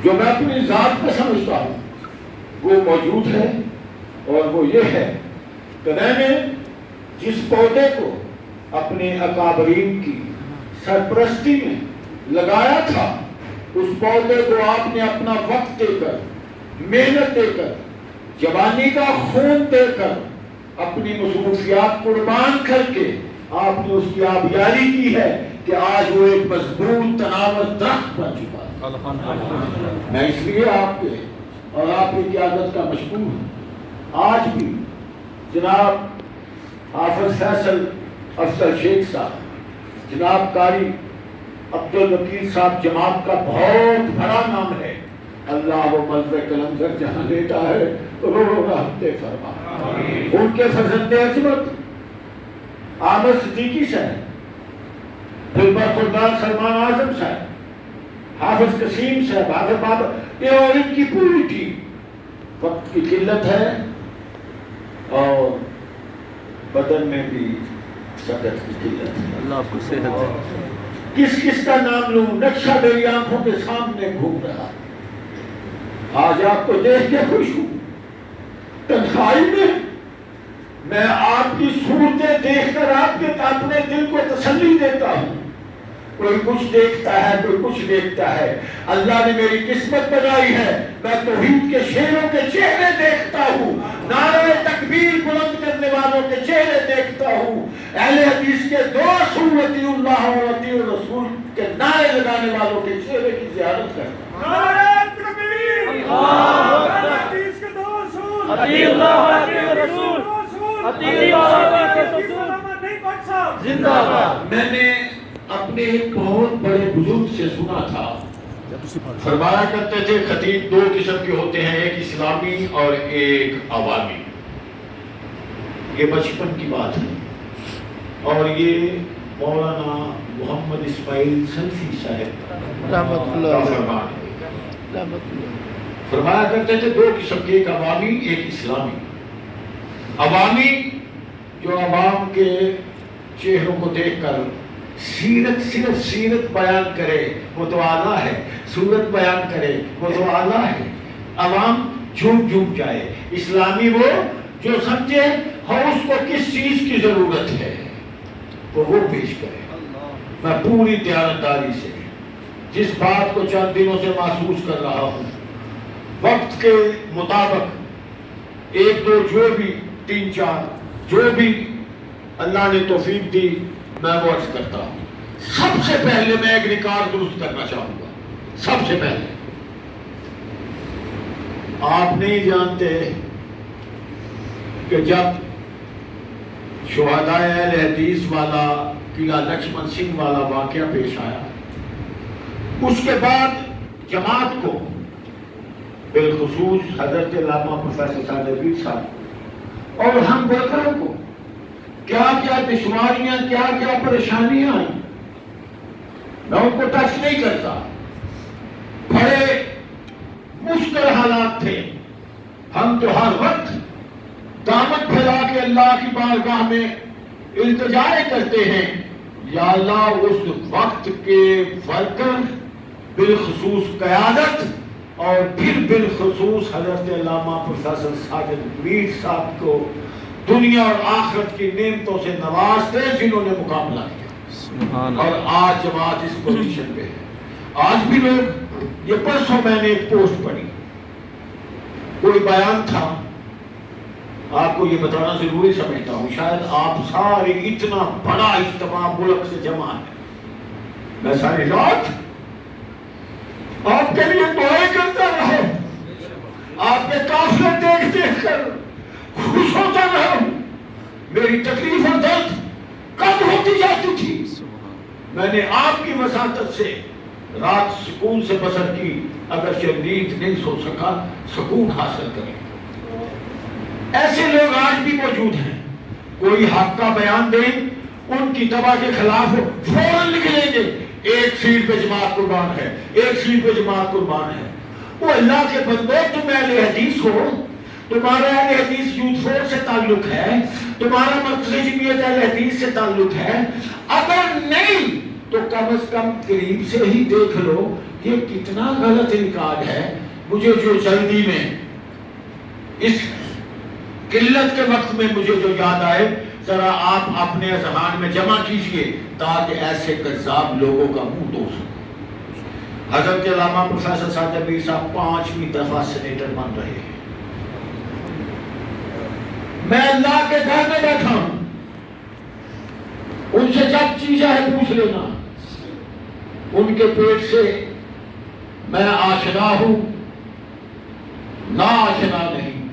جو میں اپنی ذات میں سمجھتا ہوں وہ موجود ہے، اور وہ یہ ہے کہ میں نے جس پودے کو اپنے اکابرین کی سرپرستی میں لگایا تھا، اس پودے کو آپ نے اپنا وقت دے کر، محنت دے کر، جوانی کا خون دے کر، اپنی مصروفیات قربان کر کے آپ نے اس کی آبیاری کی ہے کہ آج وہ ایک مضبوط تناور درخت بن چکا ہے۔ میں اس لیے آپ کے اور آپ کی قیادت کا مشکور ہوں۔ آج بھی جناب حافظ فیصل افضل شیخ صاحب، جناب قاری عبدالوکیل صاحب جماعت کا بہت بڑا نام ہے، اللہ وہ مزد کلندر جہاں لیتا ہے رو رحمت فرما۔ ان کے فرزند عظمت احمد صدیقی صاحب، دلبر خرداد سلمان اعظم صاحب، حافظ قسیم صاحب، حافظ بابا، یہ اور ان کی پوری ٹیم، وقت کی قلت ہے اور بدن میں بھی صحت کی قلت ہے۔ اللہ آپ کو صحت دے۔ کس کس کا نام لوں؟ نقشہ میری آنکھوں کے سامنے گھوم رہا۔ آج آپ کو دیکھ کے خوش ہوں۔ تنہائی میں آپ کی صورتیں دیکھ کر آپ کے اپنے دل کو تسلی دیتا ہوں۔ کوئی کچھ دیکھتا ہے، کوئی کچھ دیکھتا ہے، اللہ نے میری قسمت بنائی ہے، میں توحید کے شیروں کے چہرے دیکھتا ہوں، نعرہ تکبیر بلند کرنے والوں کے چہرے دیکھتا ہوں، اہل حدیث کے دو اصول اطیع اللہ و اطیع الرسول کے نعرے لگانے والوں کے چہرے کی زیارت کرتا ہوں۔ نعرہ تکبیر، اہل حدیث کے دو اصول، اطیع اللہ و اطیع الرسول، اطیع اللہ و اطیع الرسول، زندہ باد۔ میں نے اپنے ایک بہت بڑے بزرگ سے سنا تھا، فرمایا کرتے تھے خطیب دو قسم کے ہوتے ہیں، ایک اسلامی اور ایک عوامی۔ یہ بچپن کی بات ہے، اور یہ مولانا محمد اسماعیل سلفی صاحب رحمت کا اللہ فرمان ہے۔ رحمت اللہ۔ فرمایا کرتے تھے دو قسم کے، ایک عوامی ایک اسلامی۔ عوامی جو عوام کے چہروں کو دیکھ کر سیرت، صرف سیرت بیان کرے وہ تو اعلیٰ ہے، صورت بیان کرے وہ تو اعلیٰ ہے، عوام جھوم جائے۔ اسلامی وہ جو سمجھے ہاں اس کو کس چیز کی ضرورت ہے وہ پیش کرے۔ میں پوری دیانتداری سے جس بات کو چند دنوں سے محسوس کر رہا ہوں، وقت کے مطابق ایک دو جو بھی تین چار جو بھی اللہ نے توفیق دی میں وہ عرض کرتا ہوں۔ سب سے پہلے میں ایک ریکارڈ درست کرنا چاہوں گا۔ سب سے پہلے آپ نہیں جانتے کہ جب شہدائے اہل حدیث والا قلعہ لکشمن سنگھ والا واقعہ پیش آیا، اس کے بعد جماعت کو، بالخصوص حضرت علامہ پروفیسر صادقی صاحب اور ہم ورکروں کو کیا کیا دشواریاں، کیا کیا پریشانیاں آئیں، میں ان کو ٹچ نہیں کرتا۔ بڑے مشکل حالات تھے، ہم تو ہر وقت دامن پھیلا کے اللہ کی بارگاہ میں التجائے کرتے ہیں، یا اللہ اس وقت کے ورکر، بالخصوص قیادت اور پھر بالخصوص حضرت علامہ پروفیسر ساجد میر صاحب کو دنیا اور آخرت کی نعمتوں سے نواز دے جنہوں نے مقابلہ کیا، اور آج جماعت اس پوزیشن پہ ہے۔ آج بھی لوگ، یہ پرسوں میں نے ایک پوسٹ پڑھی، کوئی بیان تھا، آپ کو یہ بتانا ضروری سمجھتا ہوں، شاید آپ سارے اتنا بڑا اجتماع ملک سے جمع ہے، میں ساری رات آپ کے لیے دعائیں کرتا رہا، آپ کے قافلے دیکھ دیکھ کر خوش ہوتا رہا، میری تکلیف اور درد کم ہوتی جاتی تھی۔ میں نے آپ کی وساطت سے رات سکون سے بسر کی، اگرچہ نیند نہیں سو سکا، سکون حاصل کریں۔ ایسے لوگ آج بھی موجود ہیں، کوئی حق کا بیان دیں، ان کی تباہ کے خلاف فوراً نکلیں گے، ایک سیٹ پہ جماعت قربان ہے، ایک سیٹ پہ جماعت قربان ہے۔ وہ اللہ کے بندو، تم اہل حدیث ہو، تمہارا اہل حدیث یوتھ فورس سے تعلق ہے، تمہارا مرکزی جمعیت اہل حدیث سے تعلق ہے، اگر نہیں تو کم از کم قریب سے ہی دیکھ لو یہ کتنا غلط ریکارڈ ہے. مجھے جو جلدی میں اس قلت کے وقت میں مجھے جو یاد آئے ذرا آپ اپنے اذہان میں جمع کیجئے تاکہ ایسے کذاب لوگوں کا منہ دھو سکیں. حضرت علامہ پروفیسر ساجد میر صاحب 5ویں دفعہ سینیٹر بن رہے ہیں. میں اللہ کے گھر میں بیٹھا ہوں, ان سے جب چیزیں ہے پوچھ لینا. ان کے پیٹ سے میں آشنا ہوں نہ آشنا نہیں,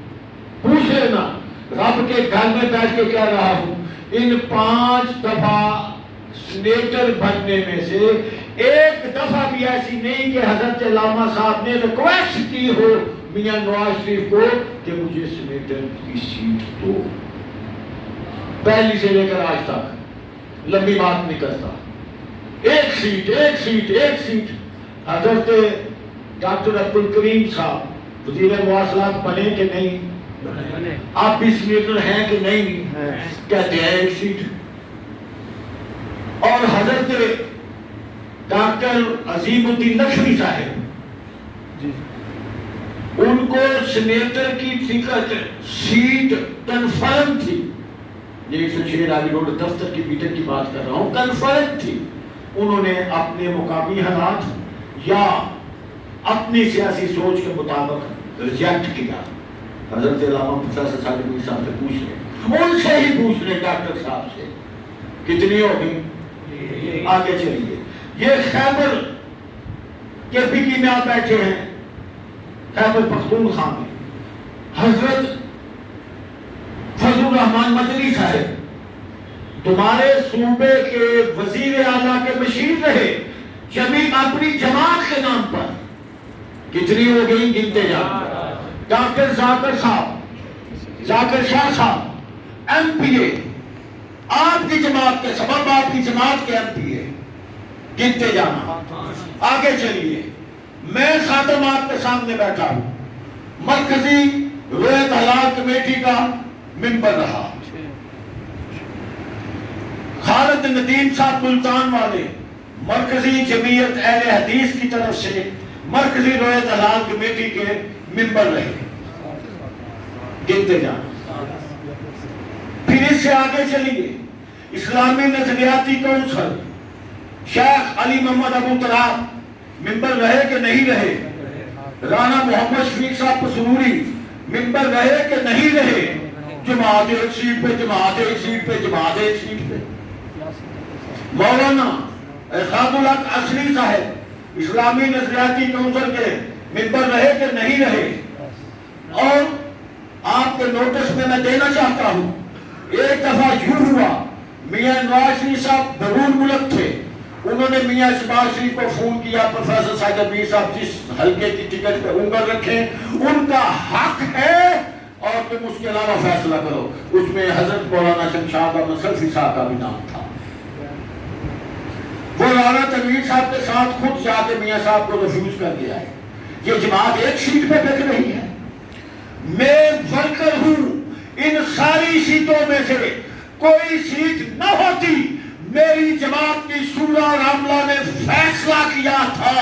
پوچھ لینا. رب کے گھر میں بیٹھ کے کہہ رہا ہوں ان 5 دفعہ سینیٹر بننے میں سے ایک دفعہ بھی ایسی نہیں کہ حضرت علامہ صاحب نے ریکویسٹ کی ہو میاں نواز شریف کو کہ مجھے سینیٹر کی سیٹ دو. پہلی سے لے کر آج تک لمبی بات نہیں کرتا, ایک سیٹ ایک سیٹ ایک سیٹ. حضرت ڈاکٹر عبدالکریم صاحب وزیر مواصلات بنے کہ نہیں؟ آپ بھی سینیٹر ہیں کہ نہیں؟ کہتے ہیں ایک سیٹ. اور حضرت ڈاکٹر عظیم الدین لکھوی صاحب ان کو سینیٹر کی ٹکٹ سیٹ کنفرم تھی. یہ 106 راوی روڈ دفتر کی میٹنگ کی بات کر رہا ہوں, کنفرم تھی. انہوں نے اپنے مقامی حالات یا اپنی سیاسی سوچ کے مطابق ریجیکٹ کیا. حضرت علامہ پروفیسر ساجد میر صاحب سے پوچھ لیں, ان سے ہی پوچھ لیں ڈاکٹر صاحب سے کتنی ہوگی. آگے چلیے. یہ خیبر کے بکی میں آپ بیٹھے ہیں, خیبر پختونخوا میں حضرت فضل الرحمان مدنی صاحب تمہارے صوبے کے وزیر اعلیٰ کے مشیر رہے اپنی جماعت کے نام پر. کتنی ہو گئی گنتے جا. ڈاکٹر ذاکر صاحب, ذاکر شاہ صاحب ایم پی اے, آپ کی جماعت کے سبب آپ کی جماعت کے ایم پی اے, گنتے جانا. آگے چلیے. میں خاتمات کے سامنے بیٹھا ہوں, مرکزی رویت حلال کمیٹی کا ممبر رہا. خالد ندیم صاحب ملتان والے مرکزی جمعیت اہل حدیث کی طرف سے مرکزی رویت حلال کمیٹی کے ممبر رہے. گنتے جانا. پھر اس سے آگے چلیے. اسلامی نظریاتی کونسل شیخ علی محمد ابو تراب ممبر رہے کہ نہیں رہے؟ رانا محمد شفیق صاحب پسنوری ممبر رہے کہ نہیں رہے؟ جماعت ایک سیٹ پہ, جماعت ایک سیٹ پہ, جماعت ایک سیٹ پہ. مولانا ارشاد الحق اصلی صاحب اسلامی نظریاتی کونسل کے ممبر رہے کہ نہیں رہے؟ اور آپ کے نوٹس میں دینا چاہتا ہوں, ایک دفعہ یوں ہوا میاں نواز شریف صاحب بیرون ملک تھے, انہوں نے میاں شہباز شریف کو فون کیا پروفیسر ساجد میر صاحب جس حلقے کی ٹکٹ پہ انگل رکھیں ان کا حق ہے اور تم اس کے علاوہ فیصلہ کرو. اس میں حضرت مولانا شمشاد احمد سلفی صاحب کا بھی نام تھا. وہ رانا تنویر صاحب کے ساتھ خود جا کے میاں صاحب کو ریفیوز کر دیا ہے. یہ جماعت ایک سیٹ پہ بک رہی ہے. میں ورکر ہوں, ان ساری سیٹوں میں سے کوئی سیٹ نہ ہوتی, میری جماعت کی شورا اور عملہ نے فیصلہ کیا تھا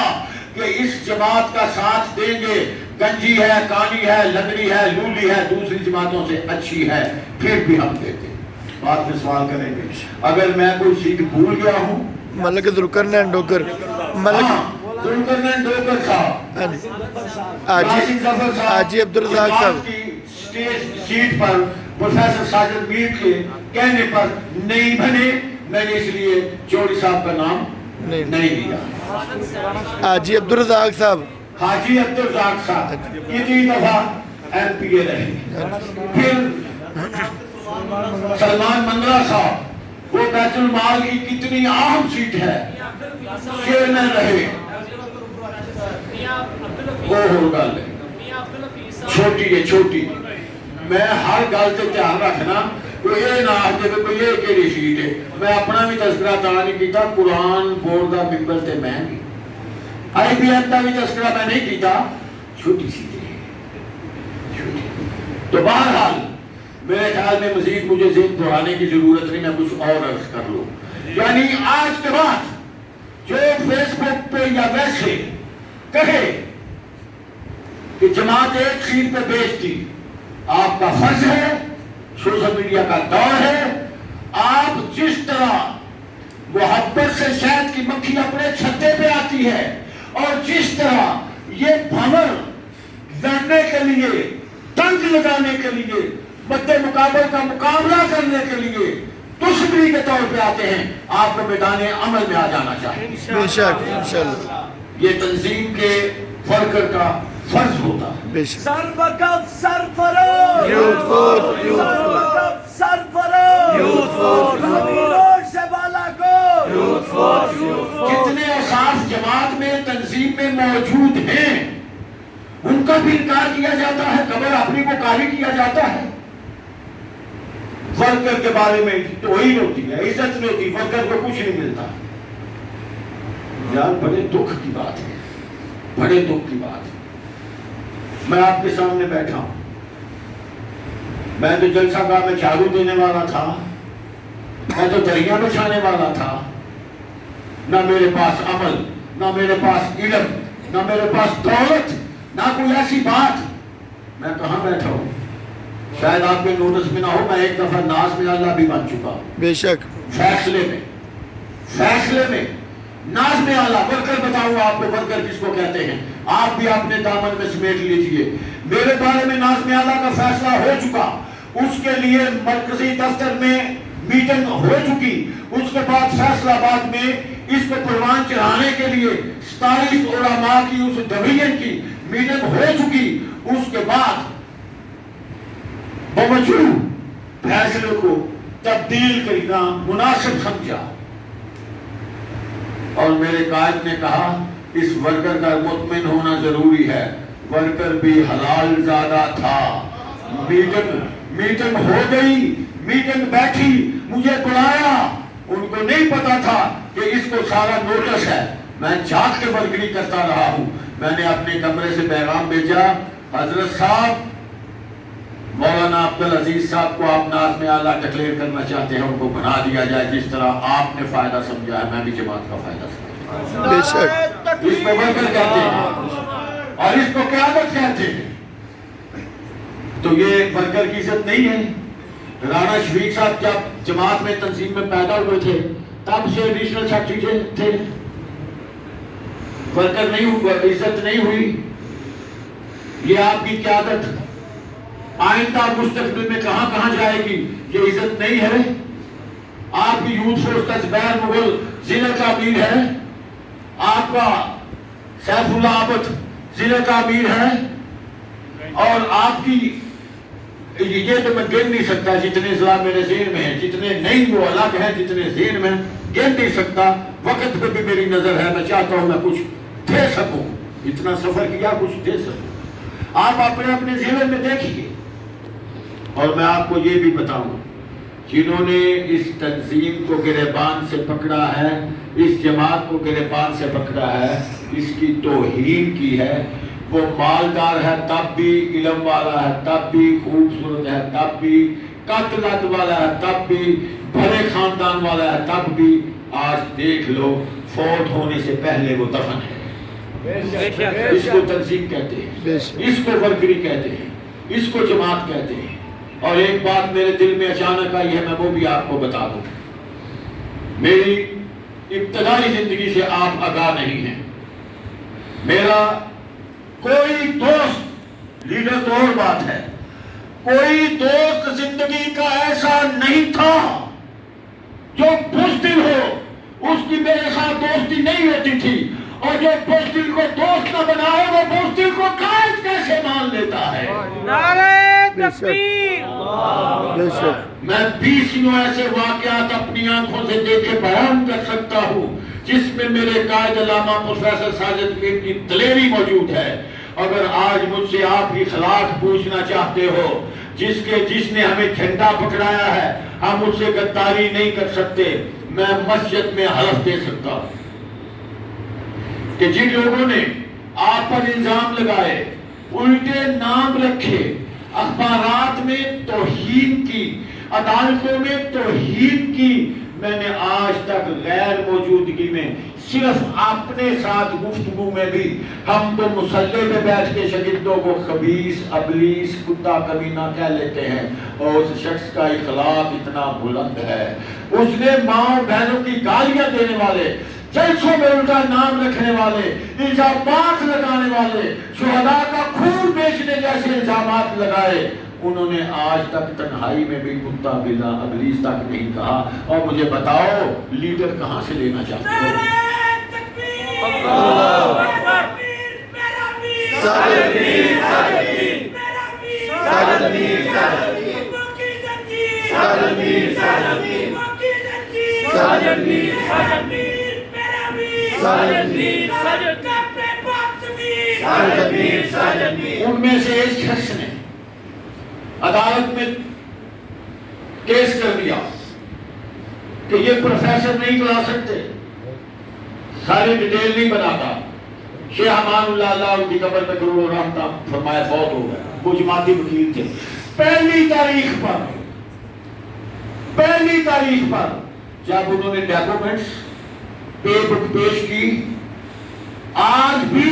کہ اس جماعت کا ساتھ دیں گے. گنجی ہے, کانی ہے, لنگڑی ہے, لولی ہے, دوسری جماعتوں سے اچھی ہے, پھر بھی ہم دیتے. بعد میں سوال کریں گے. اگر میں کوئی سیٹ بھول گیا ہوں, ملک ذوالقرنین ڈوگر ذوالقرنین ڈوگر صاحب, حاجی عبدالرزاق صاحب کی سیٹ پر پروفیسر ساجد میر کے کہنے پر نہیں بنے, میں نے اس لیے چوڑی صاحب کا نام نہیں لیا. حاجی عبدالرزاق صاحب, حاجی عبدالرزاق صاحب کتنی دفعہ ایم پی اے رہے. پھر سلمان منگلہ صاحب, وہ بیت المال کی کتنی اہم سیٹ ہے, چیئرمین رہے. چھوٹی ہے چھوٹی. میں ہر گل سے دھیان رکھنا کوئی یہ نہ آخر کہ کوئی یہ کیڑی سیٹ ہے. میں اپنا بھی تذکرہ تا نہیں کیتا, قرآن بورڈ کا ممبر تے میں نہیں, آئی بی ایم کا بھی تذکرہ میں نہیں کیتا. چھوٹی سیٹ ہے. تو بہرحال میرے خیال میں مزید مجھے ذہن دہرانے کی ضرورت نہیں, میں کچھ اور عرض کر لوں. یعنی آج کے بعد جو فیس بک پہ یا ویسے کہے کہ جماعت ایک سیٹ پہ بیچتی، آپ کا فرض ہے، سوشل میڈیا کا دور ہے، آپ جس طرح محبت سے شہد کی مکھی اپنے چھتے پہ آتی ہے اور جس طرح یہ بھنور لڑنے کے لیے، تنگ لگانے کے لیے، مد مقابل کا مقابلہ کرنے کے لیے دشمنی کے طور پہ آتے ہیں، آپ کو میدان عمل میں آ جانا چاہیے۔ بے شک انشاءاللہ، یہ تنظیم کے ورکر کا فرض ہوتا ہے۔ بے شک۔ سربکف سرفراز، یوتھ فورس، یوتھ فورس، سربکف سرفراز، یوتھ فورس، زمینوں سے بالا کو، یوتھ فورس، یوتھ فورس۔ جتنے احساس جماعت میں، تنظیم میں موجود ہیں، ان کا بھی انکار کیا جاتا ہے، قبر اپنی کو کالی کیا جاتا ہے۔ ورکر کے بارے میں توہین ہوتی ہے، عزت نہیں ہوتی، ورکر کو کچھ نہیں ملتا۔ یار بڑے دکھ کی بات ہے، بڑے دکھ کی بات ہے۔ میں آپ کے سامنے بیٹھا ہوں، میں تو جلسہ گاہ میں جھاڑو دینے والا تھا، میں تو دریا بچھانے والا تھا، نہ میرے پاس عمل، نہ میرے پاس علم، نہ میرے پاس دولت، نہ کوئی ایسی بات۔ میں کہاں بیٹھا ہوں؟ شاید آپ کے نوٹس میں نہ ہو، میں ایک دفعہ ناز میں اللہ بھی بن چکا ہوں۔ بے شک۔ فیصلے میں ناز میں آلہ ورکر بتاؤں آپ کو، ورکر کس کو کہتے ہیں، آپ بھی اپنے دامن میں سمیٹ لیجئے۔ میرے بارے میں ناز میں آلہ کا فیصلہ ہو چکا، اس کے لیے مرکزی دفتر میں میٹنگ ہو چکی، اس کے بعد فیصلہ آباد میں اس کو پروان چڑھانے کے لیے 27 علماء کی اس ڈویژن کی میٹنگ ہو چکی۔ اس کے بعد بوجود فیصلے کو تبدیل کرنا مناسب سمجھا، اور میرے قائد نے کہا اس ورکر کا مطمئن ہونا ضروری ہے۔ ورکر بھی حلال زادہ تھا۔ میٹنگ ہو گئی، میٹنگ بیٹھی، مجھے بلایا، ان کو نہیں پتا تھا کہ اس کو سارا نوٹس ہے۔ میں جاگ کے ورکری کرتا رہا ہوں۔ میں نے اپنے کمرے سے پیغام بھیجا، حضرت صاحب مولانا عبدالعزیز صاحب کو آپ ناز میں اعلیٰ ڈکلیئر کرنا چاہتے ہیں، ان کو بنا دیا جائے جس طرح آپ نے فائدہ سمجھا ہے، میں بھی جماعت کا فائدہ سمجھا۔ بے شک۔ اس کو ورکر کہتے ہیں اور اس کو قیادت کہتے ہیں۔ تو یہ ورکر کی عزت نہیں ہے۔ رانا شفیق صاحب جب جماعت میں تنظیم میں پیدا ہوئے تھے تب سے ایڈیشنل سیکریٹری تھے، ورکر نہیں ہوا، عزت نہیں ہوئی۔ یہ آپ کی قیادت آئندہ مستقبل میں کہاں کہاں جائے گی، یہ عزت نہیں ہے۔ آپ کی یوتھ فورس کا زبیر مغل ضلع کا امیر ہے، آپ کا سیف اللہ عابد ضلع کا امیر ہے، اور آپ کی یہ تو میں گن نہیں سکتا، جتنے ضلع میرے ذہن میں ہیں، جتنے نہیں وہ الگ ہیں، جتنے ذہن میں گن نہیں سکتا۔ وقت پہ بھی میری نظر ہے، میں چاہتا ہوں میں کچھ دے سکوں، اتنا سفر کیا کچھ دے سکوں۔ آپ اپنے اپنے ذہن میں دیکھیے۔ اور میں آپ کو یہ بھی بتاؤں، جنہوں نے اس تنظیم کو گریبان سے پکڑا ہے، اس جماعت کو گریبان سے پکڑا ہے، اس کی توہین کی ہے، وہ مالدار ہے تب بھی، علم والا ہے تب بھی، خوبصورت ہے تب بھی، قتلت والا ہے تب بھی، بڑے خاندان والا ہے تب بھی، آج دیکھ لو فوت ہونے سے پہلے وہ دفن ہے۔ اس کو تنظیم کہتے ہیں، اس کو ورکری کہتے ہیں، اس کو جماعت کہتے ہیں۔ اور ایک بات میرے دل میں اچانک آئی ہے، میں وہ بھی آپ کو بتا دوں۔ میری ابتدائی زندگی سے آپ آگاہ نہیں ہیں۔ میرا کوئی دوست، لیڈر تو اور بات ہے، کوئی دوست زندگی کا ایسا نہیں تھا جو بزدل ہو، اس کی میرے ساتھ دوستی نہیں ہوتی تھی، اور جو بزدل کو دوست نہ بنائے وہ بزدل کو قائد کیسے مان لیتا ہے؟ نعرہ تکبیر! بے شک۔ میں 20 ایسے واقعات اپنی آنکھوں سے دیکھے بیان کر سکتا ہوں جس میں میرے قائد علامہ پروفیسر ساجد میر کی دلیری موجود ہے۔ اگر آج مجھ سے آپ کی خلاف پوچھنا چاہتے ہو، جس نے ہمیں جھنڈا پکڑایا ہے، ہم اس سے غداری نہیں کر سکتے، میں مسجد میں حلف دے سکتا ہوں کہ جن لوگوں نے آپ پر الزام لگائے، الٹے نام رکھے، اخبارات میں توہین کی، عدالتوں میں توہین کی، میں نے آج تک غیر موجودگی میں صرف اپنے ساتھ گفتگو میں بھی ہم تو مسلح پہ بیٹھ کے شاگردوں کو خبیث ابلیس کتا کمینہ کہہ لیتے ہیں، اور اس شخص کا اخلاق اتنا بلند ہے، اس نے ماں بہنوں کی گالیاں دینے والے، جلسوں میں الٹا نام رکھنے والے، الزامات لگانے والے، شہداء کا خون بیچنے جیسے الزامات لگائے، انہوں نے آج تک تنہائی میں بھی کتا بلا ابلیس تک نہیں کہا۔ اور مجھے بتاؤ لیڈر کہاں سے لینا چاہتے ہو؟ ان میں سے ایک شخص نے عدالت میں کیس کر دیا کہ یہ پروفیسر نہیں بنا سکتے، ساری ڈیٹیل نہیں بناتا۔ شیخ امان اللہ اللہ ان کی قبر پہ کروڑوں رحمت فرمائے فوت ہو گئے، وہ جماعتی وکیل تھے۔ پہلی تاریخ پر جب انہوں نے ڈاکومنٹس پے بک پیش کی، آج بھی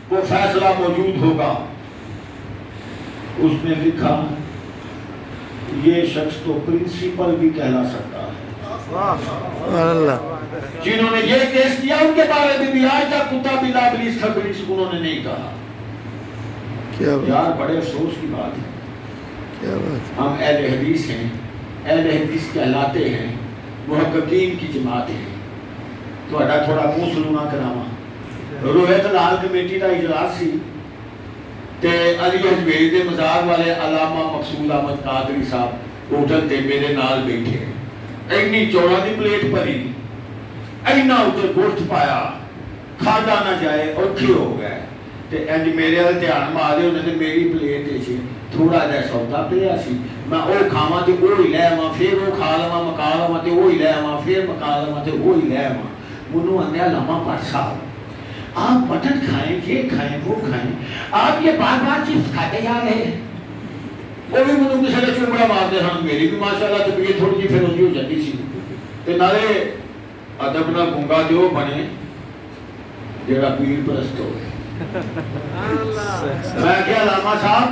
وہ فیصلہ موجود ہوگا، اس نے لکھا یہ شخص تو پرنسپل بھی کہلا سکتا ہے۔ جنہوں نے یہ کیس کیا ان کے بارے میں بھی آج تک کتا بلا ابلیس خبیث انہوں نے نہیں کہا۔ یار بڑے افسوس کی بات ہے، ہم اہل حدیث ہیں، اہل حدیث کہلاتے ہیں، محققین کی جماعت ہے۔ تھوڑا منہ سلونا کراواں، روحیت لال کمیٹی کا اجلاس سی تے علی اجمیری دے مزار والے علامہ مقصود احمد قادری صاحب ہوٹل تے میرے نال بیٹھے، اینی چوڑا دی پلیٹ پری، اینا اتنے گوشت پایا، کھادا نہ جائے اور کھے ہو گئے تے اینج میرے والے دھیان مارے، انہوں نے میری پلیٹ تے تھوڑا جا سودا پیا سی، میں او کھاواں تے او ہی لے آواں، پھر او کھا لواں مکا لواں تے او ہی لے آواں، پھر مکا لواں تے او ہی لے آواں۔ منوں آندے علامہ پٹ صاحب آپ مٹن کھائیں، یہ کھائیں، وہ کھائیں، آپ یہ بار بار چپس کھاتے جا رہے ہیں۔ وہ بھی منوں کسی نے چومڑا مارتے ہیں، میری بھی ماشاءاللہ طبیعت تھوڑی جی پھر ہو جاتی سی تے نالے ادب نال گونگا جو بنے جڑا پیر پرست ہو۔ میں کہ علامہ صاحب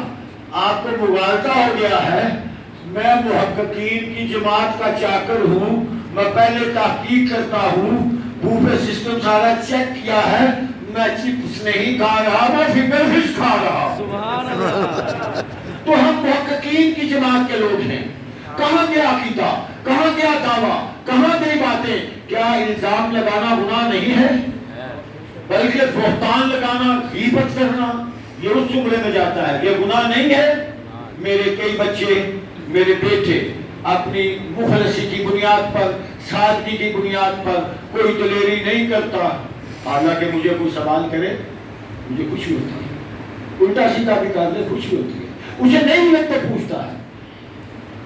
آپ کو مغالطہ ہو گیا ہے، میں محققین کی جماعت کا چاکر ہوں، میں پہلے تحقیق کرتا ہوں، بوفے سسٹم سارا چیک کیا ہے، میں چپس نہیں کھا رہا، میں فنگر فش کھا رہا۔ سبحان اللہ۔ تو ہم محققین کی جماعت کے لوگ ہیں، کہاں گیا عقیدہ، کہاں گیا دعویٰ، کہاں گئی باتیں؟ کیا الزام لگانا گناہ نہیں ہے؟ بلکہ بہتان لگانا، غیبت کرنا، یہ اس جملے میں جاتا ہے، یہ گناہ نہیں ہے۔ میرے کئی بچے، میرے بیٹے اپنی مخلصی کی بنیاد پر، سادگی کی بنیاد پر کوئی دلیری نہیں کرتا، حالانکہ مجھے کوئی سوال کرے مجھے خوشی ہوتی ہے، الٹا سیدھا بھی کر لے خوشی ہوتی ہے، مجھے نہیں لگتا پوچھتا ہے۔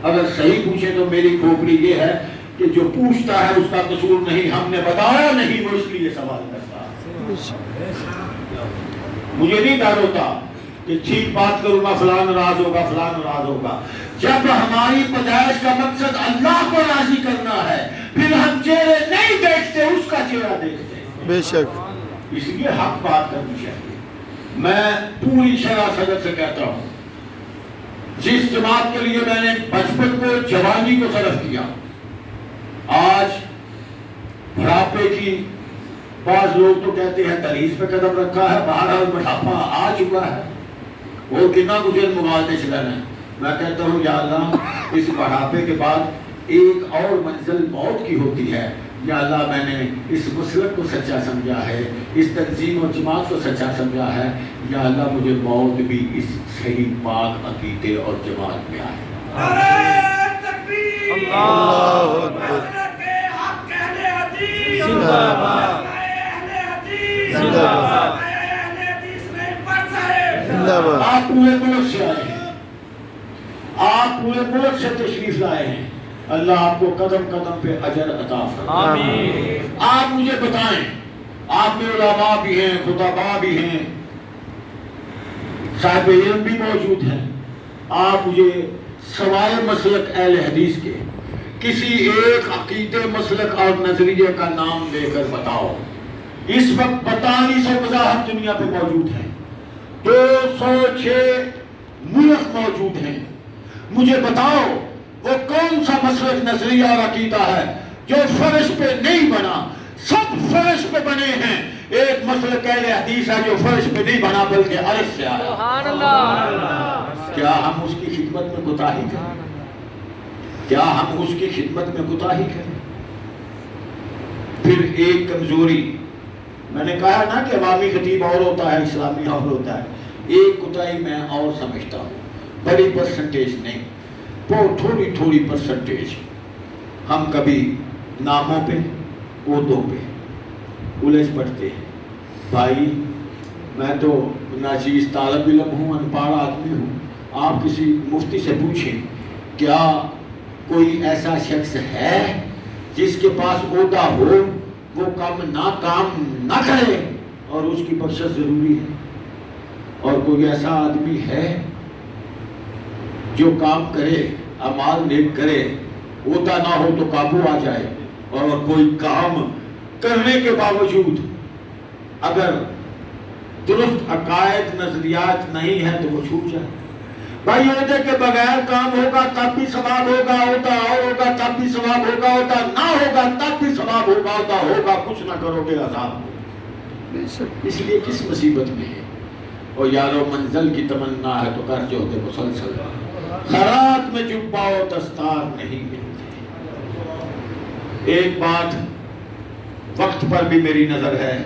اگر صحیح پوچھے تو میری کھوپڑی یہ ہے کہ جو پوچھتا ہے اس کا قصور نہیں، ہم نے بتایا نہیں، وہ اس لیے سوال کرتا ہے۔ مجھے نہیں ڈر ہوتا کہ ٹھیک بات کروں گا فلاں ناراض ہوگا، فلاں ناراض ہوگا۔ جب ہماری پیدائش کا مقصد اللہ کو راضی کرنا ہے، پھر ہم چہرے نہیں دیکھتے، اس کا چہرہ دیکھتے ہیں۔ بے شک اس لیے حق بات کرنی چاہیے۔ میں پوری شرح صدر سے کہتا ہوں، جس جماعت کے لیے میں نے بچپن کو، جوانی کو صرف کیا، آج بڑھاپے کی، بعض لوگ تو کہتے ہیں دہلیز پہ قدم رکھا ہے، بہرحال بڑھاپا آ چکا ہے، وہ کتنا گزر مغالطے چلانا ہے۔ میں کہتا ہوں یا اللہ اس بڑھاپے کے بعد ایک اور منزل موت کی ہوتی ہے، یا اللہ میں نے اس مسلک کو سچا سمجھا ہے، اس تنظیم و جماعت کو سچا سمجھا ہے، یا اللہ مجھے موت بھی اس صحیح پاک عقیدے اور جماعت میں آئے۔ نعرہ تکبیر، اللہ اکبر، زندہ باد، اہل حدیث، زندہ باد، اہل حدیث میں پڑھ صاحب، زندہ باد۔ آپ پورے ملک سے آئے ہیں، آپ پورے ملک سے تشریف لائے ہیں، اللہ آپ کو قدم قدم پہ اجر عطا فرمائے۔ آمین۔ آپ مجھے بتائیں، آپ میں علماء بھی ہیں، خطباء بھی ہیں، صاحب علم بھی موجود ہیں، آپ مجھے سوائے مسلک اہل حدیث کے کسی ایک عقیدے، مسلک اور نظریے کا نام دے کر بتاؤ۔ اس وقت 4200 مذاہب دنیا پہ موجود ہیں، 206 ملک موجود ہیں۔ مجھے بتاؤ وہ کون سا مسلک، نظریہ اور عقیدہ ہے جو فرش پہ نہیں بنا؟ سب فرش پہ بنے ہیں۔ ایک مسلک اہل حدیث ہے جو فرش پہ نہیں بنا بلکہ عرش سے آیا۔ سبحان اللہ۔ کیا ہم اس کی خدمت میں کوتاہی کریں؟ کیا ہم اس کی خدمت میں کوتاہی کریں؟ پھر ایک کمزوری، میں نے کہا نا کہ عوامی خطیب اور ہوتا ہے، اسلامی اور ہوتا ہے۔ ایک کوتاہی میں اور سمجھتا ہوں، بڑی پرسنٹیج نہیں، بہت تھوڑی تھوڑی پرسنٹیج۔ ہم کبھی ناموں پہ، عہدوں پہ الجھ پڑتے ہیں۔ بھائی میں تو ناچیز طالب علم ہوں، ان پڑھ آدمی ہوں۔ آپ کسی مفتی سے پوچھیں کیا کوئی ایسا شخص ہے جس کے پاس عہدہ ہو وہ کام نہ کرے اور اس کی بخشش ضروری ہے، اور کوئی ایسا آدمی ہے جو کام کرے، اعمال نیک کرے، عہدہ نہ ہو تو قابو آ جائے، اور کوئی کام کرنے کے باوجود اگر درست عقائد نظریات نہیں ہے تو وہ چھوٹ جائے۔ بھائی عہدے کے بغیر کام ہوگا تب بھی ثواب ہوگا، عہدہ اور ہوگا تب بھی ثواب ہوگا، عہدہ نہ ہوگا تب بھی ثواب ہوگا، عہدہ ہوگا کچھ نہ کرو گے عذاب ہوگا۔ اس لیے کس مصیبت میں ہے؟ اور یارو منزل کی تمنا ہے تو کر جو دے مسلسل، خیرات میں جبہ و دستار نہیں ملتے۔ ایک بات وقت پر بھی میری نظر ہے،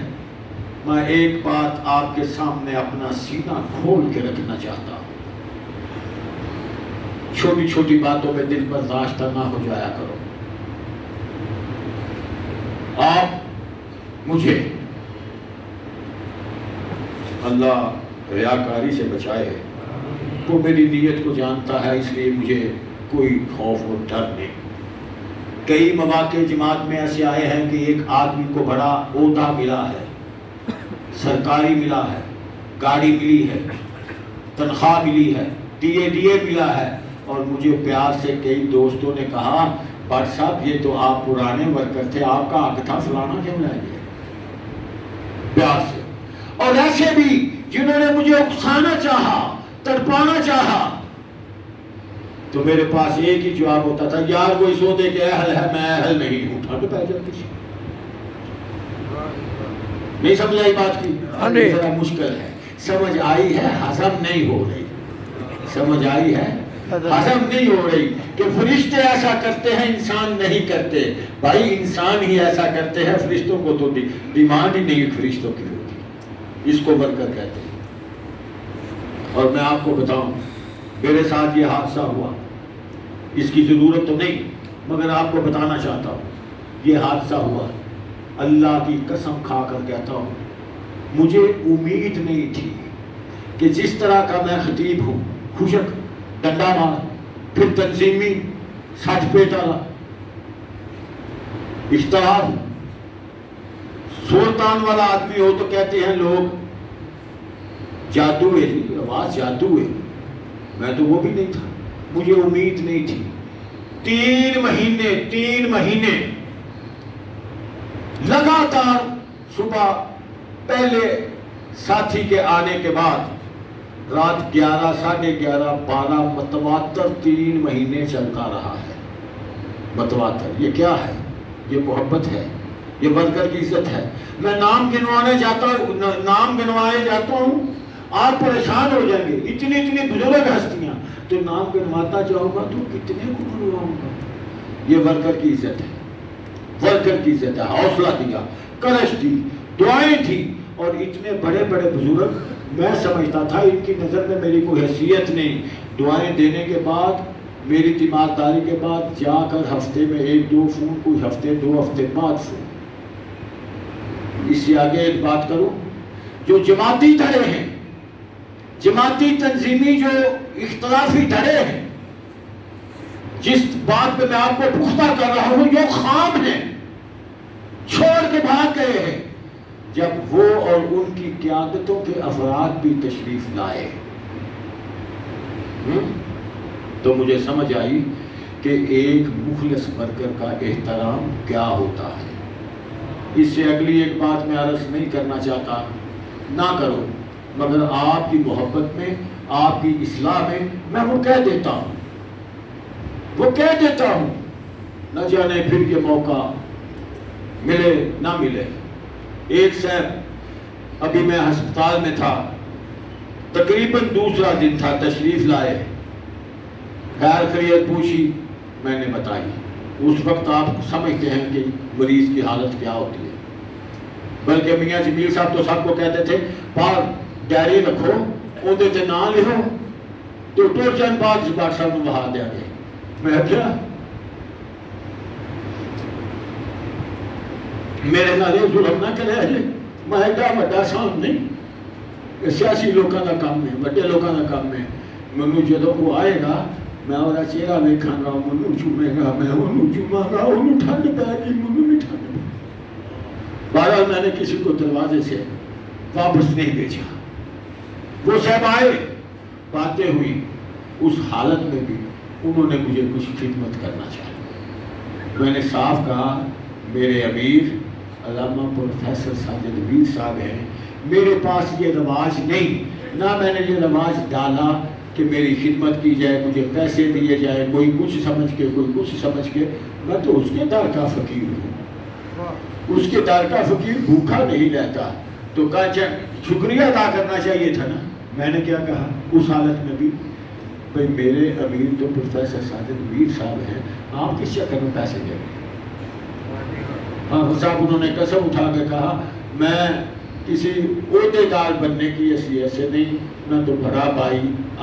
میں ایک بات آپ کے سامنے اپنا سینہ کھول کے رکھنا چاہتا ہوں۔ چھوٹی چھوٹی باتوں میں دل برداشتہ نہ ہو جایا کرو۔ آپ مجھے، اللہ ریاکاری سے بچائے، وہ میری نیت کو جانتا ہے، اس لیے مجھے کوئی خوف و ڈر نہیں۔ کئی مواقع جماعت میں ایسے آئے ہیں کہ ایک آدمی کو بڑا عہدہ ملا ہے، سرکاری ملا ہے، گاڑی ملی ہے، تنخواہ ملی ہے، ڈی اے ملا ہے، اور مجھے پیار سے کئی دوستوں نے کہا بٹ صاحب یہ تو آپ پرانے ورکر تھے، آپ کا حق تھا، فلانا کیوں لائے گئے؟ پیار سے۔ اور ایسے بھی جنہوں نے مجھے اکسانا چاہا، تڑپانا چاہا، تو میرے پاس ایک ہی جواب ہوتا تھا، یار وہ اس عہدے کے اہل ہے، میں اہل نہیں ہوں، ٹھنڈ پہ جاتی تھی۔ نہیں سمجھ آئی بات کی؟ ذرا مشکل ہے، سمجھ آئی ہے، ہضم نہیں ہو رہی، سمجھ آئی ہے، ہضم نہیں ہو رہی کہ فرشتے ایسا کرتے ہیں، انسان نہیں کرتے۔ بھائی انسان ہی ایسا کرتے ہیں، فرشتوں کو تو ڈیمانڈ ہی نہیں فرشتوں کی ہوتی، اس کو برکت کہتے ہیں۔ اور میں آپ کو بتاؤں، میرے ساتھ یہ حادثہ ہوا، اس کی ضرورت تو نہیں مگر آپ کو بتانا چاہتا ہوں، یہ حادثہ ہوا، اللہ کی قسم کھا کر کہتا ہوں، مجھے امید نہیں تھی کہ جس طرح کا میں خطیب ہوں، خوشک، ڈنڈا مار، پھر تنظیمی، سچ پیٹا، اشتہار، سلطان والا آدمی ہو تو کہتے ہیں لوگ جادو ہے، آواز جادو ہے، میں تو وہ بھی نہیں تھا، مجھے امید نہیں تھی۔ 3 مہینے لگاتار صبح پہلے ساتھی کے آنے کے بعد رات 11، 11:30، 12 متواتر 3 مہینے چلتا رہا ہے۔ متواتر یہ کیا ہے؟ یہ محبت ہے، یہ ورکر کی عزت ہے۔ میں نام گنوائے جاتا ہوں، آپ پریشان ہو جائیں گے، اتنی بزرگ ہستیاں، تو نام گنواتا جاؤں گا تو کتنے کو گنواؤں گا؟ یہ ورکر کی عزت ہے، ورکر کی عزت ہے۔ حوصلہ دیا، کرش دی، دعائیں تھی، اور اتنے بڑے بڑے بزرگ، میں سمجھتا تھا ان کی نظر میں میری کوئی حیثیت نہیں۔ دعائیں دینے کے بعد، میری تیمارداری کے بعد جا کر ہفتے میں 1-2 فون، کوئی ہفتے 2 ہفتے بعد فون۔ اس سے آگے ایک بات کروں، جو جماعتی دھڑے ہیں، جماعتی تنظیمی جو اختلافی دھڑے ہیں، جس بات پہ میں آپ کو پختہ کر رہا ہوں، جو خام ہیں، چھوڑ کے بھاگ گئے ہیں، جب وہ اور ان کی قیادتوں کے افراد بھی تشریف لائے تو مجھے سمجھ آئی کہ ایک مخلص ورکر کا احترام کیا ہوتا ہے۔ اس سے اگلی ایک بات میں عرض نہیں کرنا چاہتا، نہ کرو، مگر آپ کی محبت میں، آپ کی اصلاح میں وہ کہہ دیتا ہوں، نہ جانے پھر یہ موقع ملے نہ ملے۔ ایک صاحب، ابھی میں ہسپتال میں تھا، تقریباً دوسرا دن تھا، تشریف لائے، خیر خیریت پوچھی، میں نے بتائی۔ اس وقت آپ سمجھتے ہیں کہ مریض کی حالت کیا ہوتی ہے، بلکہ میاں جمیل صاحب تو سب کو کہتے تھے پار ڈائری رکھو، اندر سے نام لکھو تو ٹور چند بعد ڈاکٹر صاحب نے بہا دیا گے۔ میں کیا میرے نالے ظلم نہ کرے، میں ایڈا بڑا سام نہیں، سیاسی لوگوں کا کام ہے، بڑے لوگوں کا کام ہے۔ منو جدو وہ آئے گا میں اور چہرہ ویکھاں گا، منو چومے گا، میں انہوں چوماں گا، انہوں ٹھنڈ پہ گی، منو بھی ٹھنڈ پہ۔ بہرحال میں نے کسی کو دروازے سے واپس نہیں بھیجا۔ وہ صاحب آئے، باتیں ہوئی، اس حالت میں بھی انہوں نے مجھے کچھ خدمت کرنا چاہا۔ میں نے صاف کہا میرے امیر علامہ پروفیسر ساجد ویر صاحب ہیں، میرے پاس یہ رواج نہیں، نہ میں نے یہ رواج ڈالا کہ میری خدمت کی جائے، مجھے پیسے دیے جائے، کوئی کچھ سمجھ کے، کوئی کچھ سمجھ کے۔ میں تو اس کے در کا فقیر ہوں، اس کے در کا فقیر بھوکا نہیں رہتا، تو کہا شکریہ ادا کرنا چاہیے تھا نا۔ میں نے کیا کہا اس حالت میں بھی، بھئی میرے امیر تو پروفیسر ساجد ویر صاحب ہیں، آپ کس چکر میں پیسے دیں گے؟ ہاں صاحب انہوں نے قسم اٹھا کے کہا میں کسی عہدے دار بننے کی حیثیت سے نہیں، میں تو بڑا بھائی،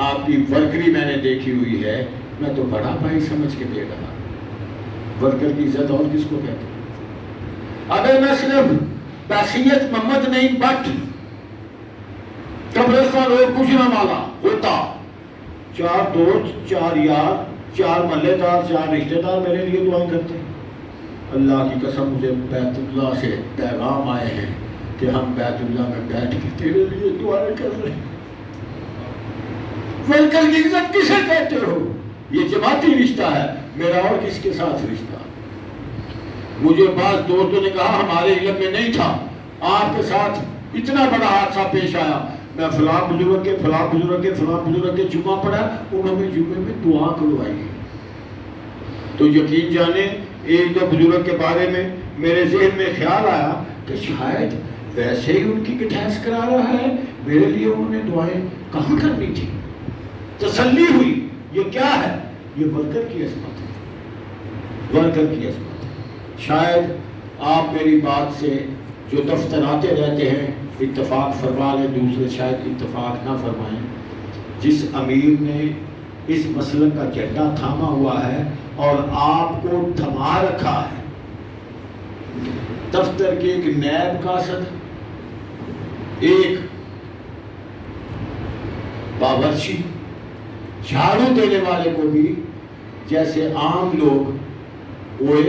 آپ کی ورکری میں نے دیکھی ہوئی ہے، میں تو بڑا بھائی سمجھ کے دے رہا۔ ورکر کی عزت اور کس کو کہتے ہیں؟ اگر میں صرف بحثیت محمد نہیں بٹ قبرستان روڈ پوچھنا والا ہوتا، 4 دوست، 4 یار، 4 محلے دار، 4 رشتہ دار میرے لیے دعائیں کرتے ہیں۔ اللہ کی قسم مجھے بیت اللہ سے پیغام آئے ہیں کہ ہم بیت اللہ میں بیٹھ کے تیرے لیے دعائیں کر رہے ہیں۔ ورکر کی عزت کسے کہتے ہو؟ یہ جماعتی رشتہ ہے، میرا اور کس کے ساتھ رشتہ؟ مجھے بعض دوستوں نے کہا ہمارے علم میں نہیں تھا، آپ کے ساتھ اتنا بڑا حادثہ پیش آیا، میں فلاں بزرگ کے جمعہ پڑھا، انہوں نے جمعے میں دعا کروائی۔ تو یقین جانے ایک دو بزرگ کے بارے میں میرے ذہن میں خیال آیا کہ شاید ویسے ہی ان کی گٹھیس کرا رہا ہے، میرے لیے انہوں نے دعائیں کہاں کرنی تھی۔ تسلی ہوئی، یہ کیا ہے؟ یہ ورکر کی عظمت ہے، ورکر کی عظمت ہے۔ شاید آپ میری بات سے جو دفتر آتے رہتے ہیں اتفاق فرما لیں، دوسرے شاید اتفاق نہ فرمائیں۔ جس امیر نے اس مسلک کا جھنڈا تھاما ہوا ہے اور آپ کو تھما رکھا ہے، دفتر کے ایک نیب کاسد، ایک باورچی، جھاڑو دینے والے کو بھی جیسے عام لوگ اوئے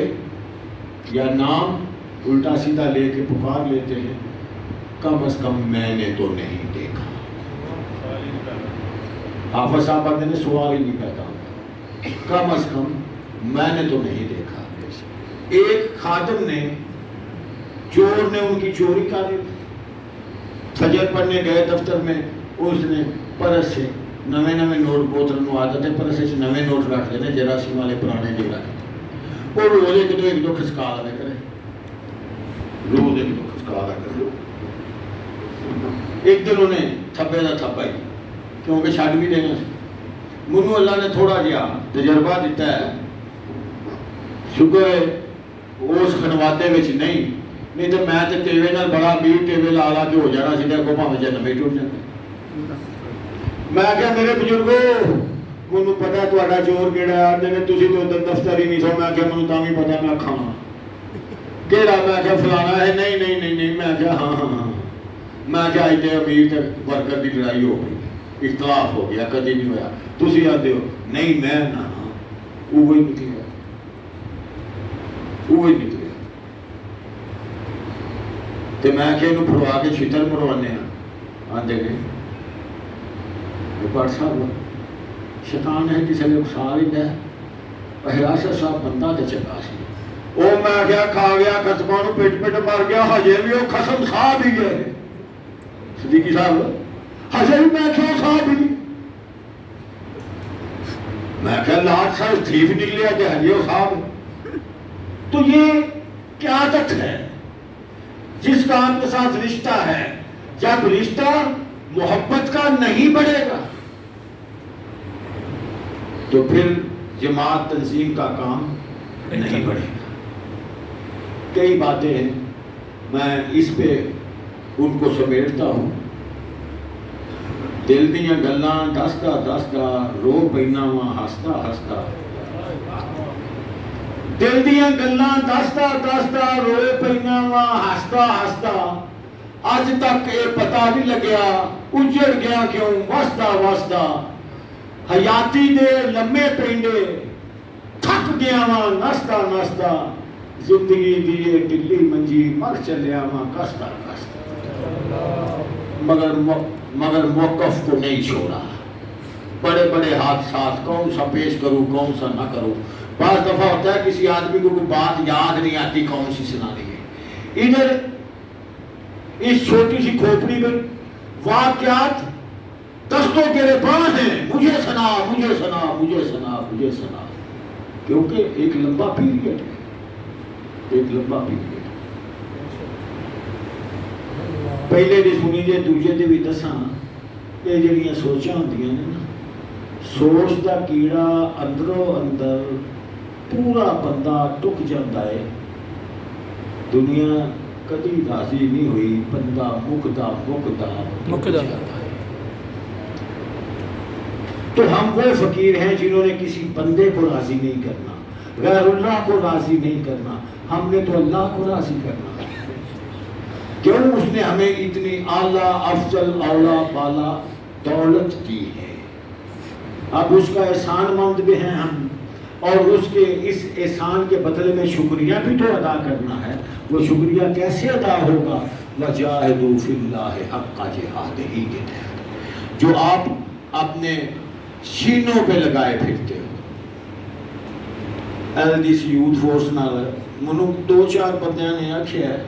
یا نام الٹا سیدھا لے کے پکار لیتے ہیں، کم از کم میں نے تو نہیں دیکھا۔ حافظ صاحب نے سوال ہی نہیں پیدا ہوتا، کم از کم میں نے تو نہیں دیکھا۔ ایک خادم نے، چور نے ان کی چوری کر لی، فجر پڑھنے گئے دفتر میں، اس نے پرس سے نویں نوٹ بوتل نو عادت ہے پرس سے نویں نوٹ رکھ دینے، جراثیم والے پرانے نہیں رکھتے، اور روزے کے تو ایک دو کھسکا لے کرے، روز ایک دو کھسکا لے کرے۔ ایک دن انہیں تھپے نہ تھپائی کیونکہ چھڈ بھی دینا سی۔ منو اللہ نے تھوڑا جہا تجربہ دیتا ہے، شکر ہے اس خنوادے وچ نہیں تو میں تے ٹیوے نال بڑا امیر ٹیوے لا لا کے ہو جانا سی، دیکھو بھاویں جنم ٹوٹ جاتا۔ میں کہا میرے بزرگو منو پتا تہاڈا چور کیڑا ہے؟ آندے نے تسی تو دفتر ہی نہیں سو۔ میں کہا منو تاں وی پتا، میں کھاواں کیڑا؟ میں کہا فلانا ہے۔ نہیں میں کہا ہاں میں کہا اج تے امیر تے ورکر دی لڑائی ہو گئی، اختلاف ہو گیا، کدی نہیں ہویا۔ تسی آندے ہو نہیں، میں نہ اوہی نکلیا، اوہی نکلیا۔ تے میں کہ انہوں پھڑوا کے چھتر مروانے ہیں، آندے نے بڑھ صاحب شیطان ہے کسی نے اکسار ہی دے، حراست صاحب بندہ تے چنگا سی وہ میں کیا کھا گیا قسموں نو پٹ پٹ مر گیا ہجے بھی وہ قسم کھا بھی گئے صدیقی صاحب ہجے بھی میں کیوں کھا بھی میں کہا لاٹ صاحب تھریف نکلیا کہ ہجے وہ صاحب تو یہ کیا عادت ہے جس کا آپ کے ساتھ رشتہ ہے جب رشتہ محبت کا نہیں بڑھے گا تو پھر جماعت تنظیم کا کام نہیں بڑھے گا کئی باتیں ہیں میں اس پہ ان کو سمیٹتا ہوں دل دیاں گلاں دستا دستا رو پینا وا ہستا ہستا دل دیاں گلاں دستا دستا رو پینا وا ہستا ہستا اج تک یہ پتہ نہیں لگیا اجڑ گیا کیوں وسدا وسدا حیاتی دے لمے پینڈے تھک گیا وا نستا نستا زندگی دیے ڈلی منجی مر چلیا وا کستا کستا مگر موقف کو نہیں چھوڑا بڑے بڑے حادثات کون سا پیش کروں کون سا نہ کروں بعض دفعہ ہوتا ہے کسی آدمی کو کوئی بات یاد نہیں آتی کون سی سنانی ہے ادھر اس چھوٹی سی کھوپڑی میں واقعات دستوں کے رباں ہیں مجھے سنا مجھے سنا مجھے سنا مجھے سنا کیونکہ ایک لمبا پیریڈ ہے ایک لمبا پیریڈ پہلے بھی سنی جے دوجے دے بھی دساں یہ جڑیاں سوچاں ہوندیاں نے نا سوچ دا کیڑا اندروں اندر پورا بندہ ٹک جاتا ہے دنیا کدی راضی نہیں ہوئی بندہ مکدا مکدا تو ہم وہ فقیر ہیں جنہوں نے کسی بندے کو راضی نہیں کرنا غیر اللہ کو راضی نہیں کرنا ہم نے تو اللہ کو راضی کرنا کیوں اس نے ہمیں اتنی اعلیٰ افضل اولا بالا دولت دی ہے اب اس کا احسان مند بھی ہیں ہم اور اس کے اس احسان کے بدلے میں شکریہ بھی تو ادا کرنا ہے وہ شکریہ کیسے ادا ہوگا وَجَاهِدُوا فِي اللَّهِ حَقَّ جِهَادِهِ کے تحت جو آپ اپنے سینوں پہ لگائے پھرتے ہو L D C youth force نال منو دو چار بندیاں نے آکھیا ہے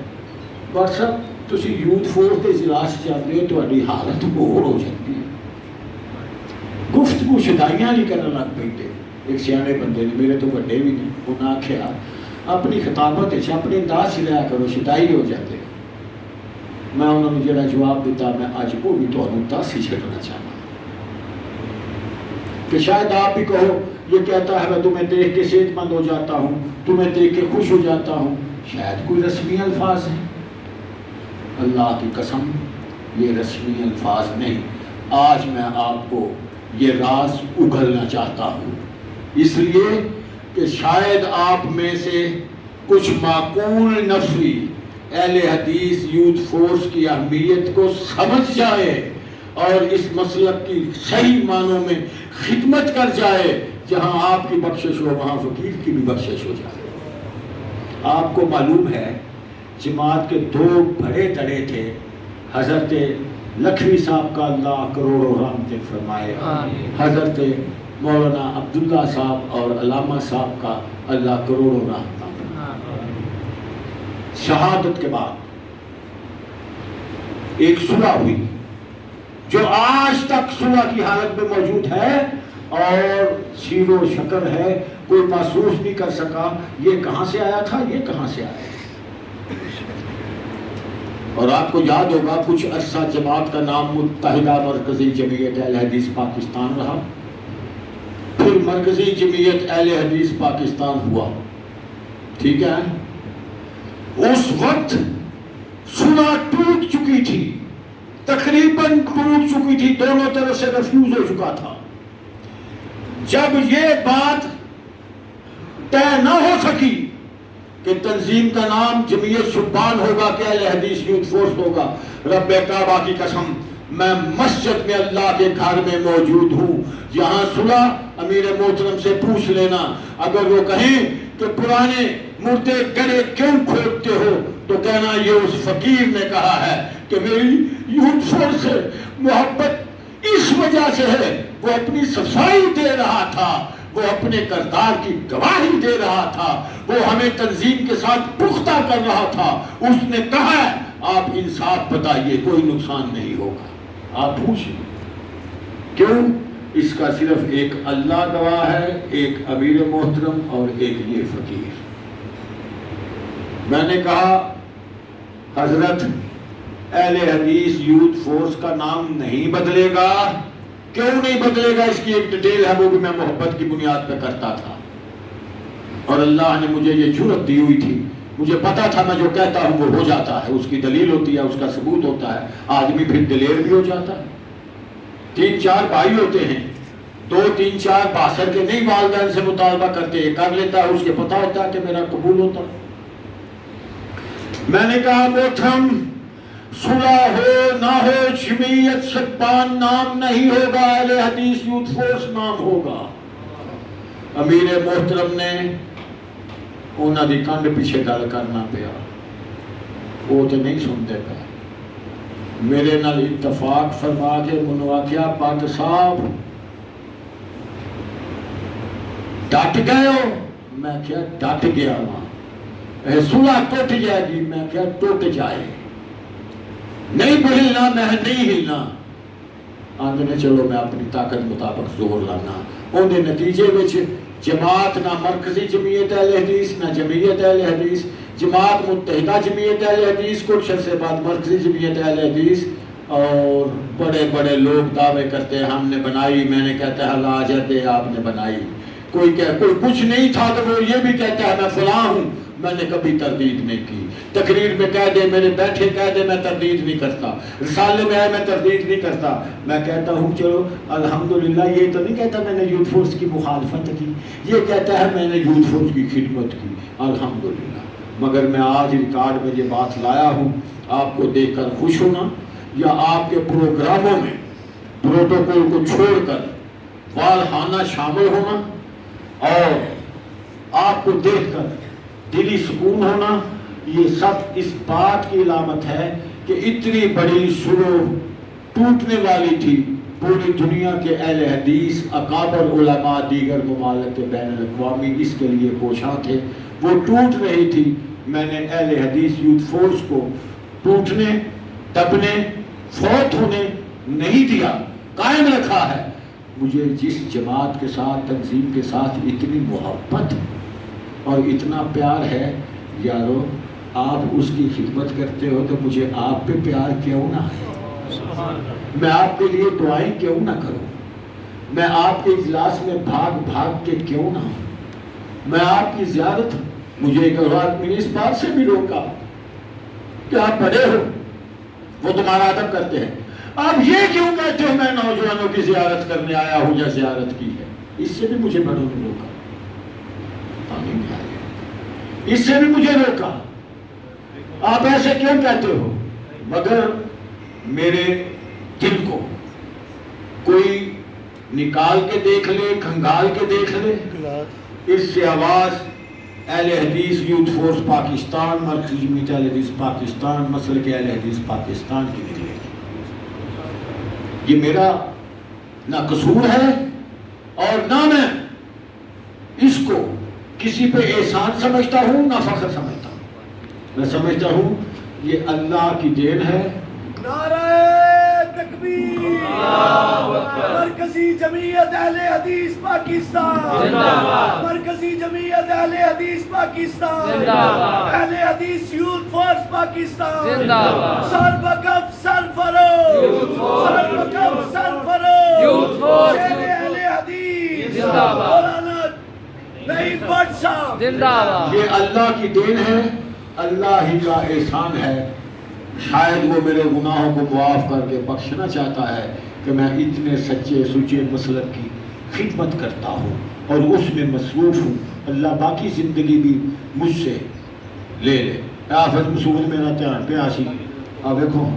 بٹ صاحب تسی یوتھ فورس کے اجلاس جاندے ہو تہاڈی حالت بور ہو جاتی ہے گفتگو شدائیاں نہیں کرن لگ پیندے ایک سیانے بندے نے میرے تو بڑے بھی نہیں انہاں آکھیا اپنی خطابت وچ اپنے انداز چ رہا کرو شدائی ہو جاتے میں انہوں نے جڑا جواب دیتا میں اج وہ بھی تہانوں دس ہی چھڈنا چاہتا کہ شاید آپ بھی کہو یہ کہتا ہے میں تمہیں دیکھ کے صحت مند ہو جاتا ہوں تمہیں دیکھ کے خوش ہو جاتا ہوں شاید کوئی رسمی الفاظ ہیں اللہ کی قسم یہ رسمی الفاظ نہیں آج میں آپ کو یہ راز اگلنا چاہتا ہوں اس لیے کہ شاید آپ میں سے کچھ معقول نفری اہل حدیث یوتھ فورس کی اہمیت کو سمجھ جائے اور اس مسلک کی صحیح معنوں میں خدمت کر جائے جہاں آپ کی بخشش ہو وہاں فقیر کی بھی بخشش ہو جائے آپ کو معلوم ہے جماعت کے دو بڑے تڑے تھے حضرت لکھوی صاحب کا اللہ کروڑوں رحمتیں فرمائے حضرت مولانا عبداللہ صاحب اور علامہ صاحب کا اللہ کروڑوں رحمتیں شہادت کے بعد ایک صلح ہوئی جو آج تک صلح کی حالت میں موجود ہے اور شیر و شکر ہے کوئی محسوس نہیں کر سکا یہ کہاں سے آیا تھا یہ کہاں سے آیا اور آپ کو یاد ہوگا کچھ عرصہ جماعت کا نام متحدہ مرکزی جمعیت اہل حدیث پاکستان رہا پھر مرکزی جمعیت اہل حدیث پاکستان ہوا ٹھیک ہے اس وقت صلح ٹوٹ چکی تھی تقریباً ٹوٹ چکی تھی دونوں طرف سے ریفیوز ہو چکا تھا جب یہ بات طے نہ ہو سکی کہ تنظیم کا نام جمعیت شبان ہوگا کہ اہل حدیث یوتھ فورس ہوگا رب کعبہ کی قسم میں مسجد میں اللہ کے گھر میں موجود ہوں یہاں صلح امیر محترم سے پوچھ لینا اگر وہ کہیں کہ پرانے مردے گڑے کیوں کھودتے ہو تو کہنا یہ اس فقیر نے کہا ہے کہ میری یوتھ فورس سے محبت اس وجہ سے ہے وہ اپنی صفائی دے رہا تھا وہ اپنے کردار کی گواہی دے رہا تھا، وہ ہمیں تنظیم کے ساتھ پختہ کر رہا تھا۔ اس نے کہا آپ انصاف بتائیے، کوئی نقصان نہیں ہوگا۔ آپ پوچھیں کیوں؟ اس کا صرف ایک اللہ گواہ ہے، ایک امیر محترم اور ایک یہ فقیر۔ میں نے کہا حضرت اہل حدیث یوتھ فورس کا نام نہیں بدلے گا۔ کیوں نہیں بدلے گا؟ اس کی ایک ڈیٹیل ہے، وہ بھی میں محبت کی بنیاد پہ کرتا تھا، اور اللہ نے مجھے یہ جرأت دی ہوئی تھی۔ مجھے پتا تھا میں جو کہتا ہوں وہ ہو جاتا ہے، اس کی دلیل ہوتی ہے، اس کا ثبوت ہوتا ہے، آدمی پھر دلیر بھی ہو جاتا ہے۔ 3-4 بھائی ہوتے ہیں، 2-3-4 باسر کے نہیں والدین سے مطالبہ کرتے، یہ کر لیتا ہے، اس کے پتا ہوتا ہے کہ میرا قبول ہوتا ہے۔ میں نے کہا محترم، صلح ہو نہ ہو، جمعیت شتبان نام نہیں ہوگا، اہل حدیث یوتھ فورس نام ہوگا۔ امیر محترم نے انہاں دی کنڈ پیچھے گل کرنا پیا، وہ تو نہیں سنتے پہ۔ میرے نال اتفاق فرما کے منو آکھیا پاک صاحب ڈٹ گئے ہو؟ میں کیا ڈٹ گیا وہاں۔ صلح ٹوٹ جائے گی؟ میں کیا ٹوٹ جائے، نہیں ہلنا، میں نہیں ہلنا۔ آندے نے چلو میں اپنی طاقت مطابق زور لانا۔ اندے نتیجے وچ جماعت نہ مرکزی جمعیت اہل حدیث نہ جمعیت اہل حدیث، جماعت متحدہ جمعیت اہل حدیث، کچھ عرصے بعد مرکزی جمعیت اہل حدیث، اور بڑے بڑے لوگ دعوے کرتے ہیں ہم نے بنائی۔ میں نے کہتا ہے اللہ جد آپ نے بنائی۔ کوئی کچھ نہیں تھا تو وہ یہ بھی کہتا ہے میں فلاں ہوں، میں نے کبھی تردید نہیں کی۔ تقریر میں کہہ دے، میرے بیٹھے کہہ دے، میں تردید نہیں کرتا۔ رسالے میں ہے میں تردید نہیں کرتا۔ میں کہتا ہوں چلو الحمدللہ، یہ تو نہیں کہتا میں نے یوتھ فورس کی مخالفت کی، یہ کہتا ہے میں نے یوتھ فورس کی خدمت کی، الحمدللہ۔ مگر میں آج ریکارڈ میں یہ بات لایا ہوں، آپ کو دیکھ کر خوش ہونا یا آپ کے پروگراموں میں پروٹوکول کو چھوڑ کر والہانہ شامل ہونا اور آپ کو دیکھ کر دلی سکون ہونا، یہ سب اس بات کی علامت ہے کہ اتنی بڑی صلح ٹوٹنے والی تھی۔ پوری دنیا کے اہل حدیث، اکابر علماء، دیگر ممالک بین الاقوامی اس کے لیے کوشاں تھے، وہ ٹوٹ رہی تھی۔ میں نے اہل حدیث یوتھ فورس کو ٹوٹنے، دبنے، فوت ہونے نہیں دیا، قائم رکھا ہے۔ مجھے جس جماعت کے ساتھ، تنظیم کے ساتھ اتنی محبت اور اتنا پیار ہے، یارو آپ اس کی خدمت کرتے ہو تو مجھے آپ پہ پیار کیوں نہ ہے؟ میں آپ کے لیے دعائیں کیوں نہ کروں؟ میں آپ کے اجلاس میں بھاگ بھاگ کے کیوں نہ ہوں؟ میں آپ کی زیارت، مجھے ایک آدمی نے اس بات سے بھی روکا کہ آپ بڑے ہو، وہ تمہارا ادب کرتے ہیں، آپ یہ کیوں کہتے ہو میں نوجوانوں کی زیارت کرنے آیا ہوں یا زیارت کی ہے؟ اس سے بھی مجھے بڑوں نے روکا، اس سے بھی مجھے روکا، آپ ایسے کیوں کہتے ہو؟ مگر میرے دل کو کوئی نکال کے دیکھ لے، کھنگال کے دیکھ لے، اس سے آواز اہل حدیث یوتھ فورس پاکستان، مرکزی جمعیت اہل حدیث پاکستان، مسلک اہل حدیث پاکستان کی نکلے گی۔ یہ میرا نہ قصور ہے اور نہ میں اس کو کسی پہ احسان سمجھتا ہوں نہ فخر سمجھتا ہوں۔ میں سمجھتا ہوں یہ اللہ کی دین ہے۔ نعرہ تکبیر، مرکزی جمعیت اہل حدیث پاکستان زندہ باد، مرکزی جمعیت اہل حدیث پاکستان زندہ باد، اہل حدیث یوتھ فورس پاکستان زندہ باد، سر بکف سر فروغ، سر بکف سر فروغ، یوتھ فورس اہل حدیث زندہ باد، مولانا نعیم بٹ صاحب زندہ باد۔ یہ اللہ کی دین ہے، اللہ ہی کا احسان ہے۔ شاید وہ میرے گناہوں کو معاف کر کے بخشنا چاہتا ہے کہ میں اتنے سچے سچے مسلک کی خدمت کرتا ہوں اور اس میں مصروف ہوں۔ اللہ باقی زندگی بھی مجھ سے لے لے۔ حافظ مسعود میرا دھیان پہ آسی آ دیکھو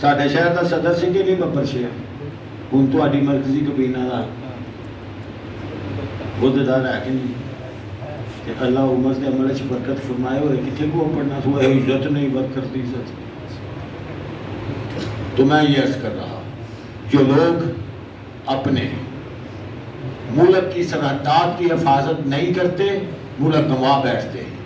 ساڈے شہر کا صدر سی کہ نہیں ببر شیخ، ہوں تہاڈی مرکزی کابینہ دا عہدیدار ہے کہ نہیں؟ کہ اللہ عمر کے عمل چ برکت فرمائے ہوئے کتنے کو پڑھنا تو عزت نہیں برکت دی عزت۔ تو میں یہ عرض کر رہا جو لوگ اپنے ملک کی سرحدات کی حفاظت نہیں کرتے، ملک گنوا بیٹھتے ہیں،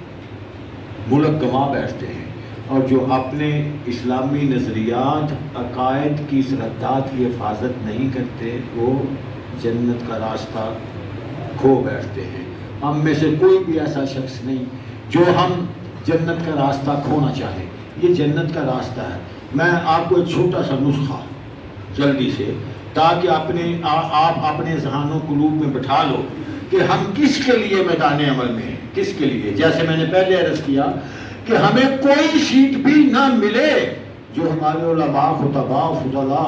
ملک گنوا بیٹھتے ہیں۔ اور جو اپنے اسلامی نظریات عقائد کی سرحدات کی حفاظت نہیں کرتے وہ جنت کا راستہ کھو بیٹھتے ہیں۔ ہم میں سے کوئی بھی ایسا شخص نہیں جو ہم جنت کا راستہ کھونا چاہے، یہ جنت کا راستہ ہے۔ میں آپ کو ایک چھوٹا سا نسخہ جلدی سے، تاکہ آپ اپنے ذہن و قلوب میں بٹھا لو کہ ہم کس کے لیے میدان عمل میں ہیں، کس کے لیے۔ جیسے میں نے پہلے عرض کیا کہ ہمیں کوئی سیٹ بھی نہ ملے، جو ہمارے علماء، خطباء، فضلاء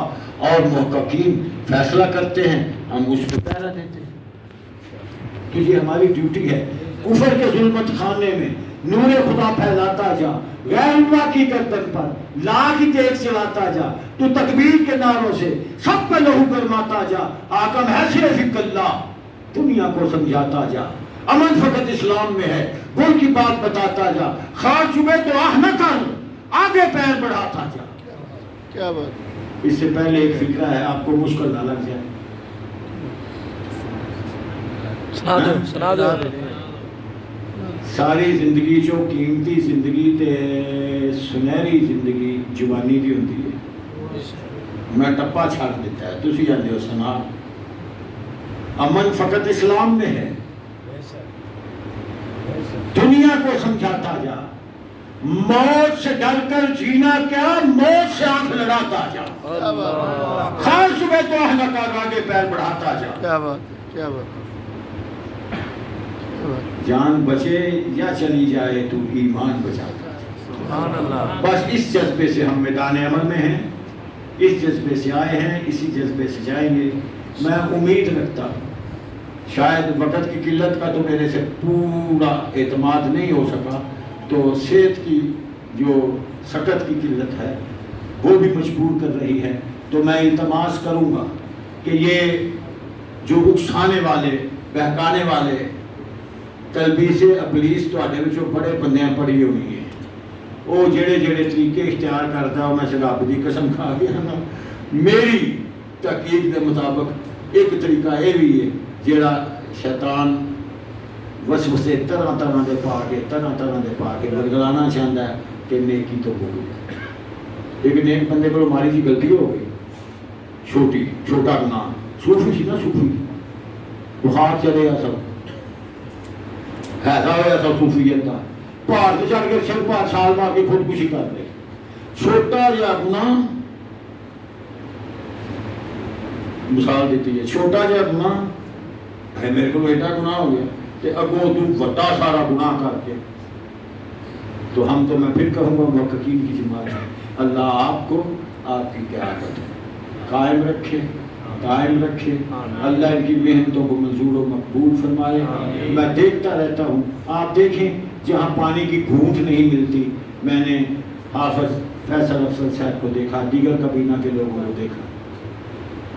اور محققین فیصلہ کرتے ہیں ہم اس پہ پہرا دیتے ہیں۔ تو یہ ہماری ڈیوٹی ہے۔ کفر کے ظلمت خانے میں نور خدا پھیلاتا جا، غیر اللہ کی گردن پر لاکھ دیکھ چلاتا جا، تو تکبیر کے نعروں سے سب پہ لہو گرماتا جا، حاکم ہے صرف اللہ، دنیا کو سمجھاتا جا، امن فقط اسلام میں ہے، گل کی بات بتاتا جا، خار چبے تو آہ نہ کر، آگے پیر بڑھاتا جا۔ کیا بات۔ اس سے پہلے ایک فکرہ ہے، آپ کو مشکل نہ لگ جائے۔ سنا دو ساری زندگی جو قیمتی زندگی تے سنہری زندگی جوانی دی ہوندی ہے، میں ٹپا چھاڑ دیتا ہے، تسی جاندے ہو سنا، امن فقط اسلام میں ہے، دنیا کو سمجھاتا جا، موت سے ڈر کر جینا کیا، موت سے آنکھ لڑاتا جا، خار صبح تو اہل کا آگے پیر بڑھاتا جا۔ کیا بات، کیا بات۔ جان بچے یا چلی جائے تو ایمان بچاتا۔ بس اس جذبے سے ہم میدان عمل میں ہیں، اس جذبے سے آئے ہیں، اسی جذبے سے جائیں گے۔ میں امید رکھتا ہوں، شاید وقت کی قلت کا تو میرے سے پورا اعتماد نہیں ہو سکا، تو صحت کی جو سکت کی قلت ہے وہ بھی مجبور کر رہی ہے، تو میں التماس کروں گا کہ یہ جو اکسانے والے، بہکانے والے تلبیس ابلیس تواڈے وچوں بڑے بندیاں پڑھی ہوئی ہیں، وہ جڑے طریقے اختیار کرتا ہے، میں رب دی قسم کھا گیا نا، میری تحقیق کے مطابق ایک طریقہ یہ بھی ہے جڑا شیطان وسوسے طرح طرح دے پا کے برگلانا چاہتا ہے کہ نیکی تو ہو گئی، لیکن ایک بندے کو ماری جی غلطی ہو گئی، چھوٹا گناہ، صوفی سی نا، صوفی بخار چلے گا سب ایسا ہوا سب صوفیت کا، پہاڑ سے چڑھ کے سر پار چھال مار کے خودکشی کر دے، چھوٹا جا گناہ، مثال دیتی ہے، چھوٹا جا گناہ ہے، میرے کو ایڈا گناہ ہو گیا کہ اگوں تو بڑا سارا گناہ کر کے، تو ہم تو میں پھر کہوں گا محققین کی جماعت ہے، اللہ آپ کو آپ کی قیادت قائم رکھے، اللہ ان کی محنتوں کو منظور و مقبول فرمائے۔ میں دیکھتا رہتا ہوں، آپ دیکھیں جہاں پانی کی گھونٹ نہیں ملتی، میں نے حافظ فیصل افضل صاحب کو دیکھا، دیگر کابینہ کے لوگوں کو دیکھا،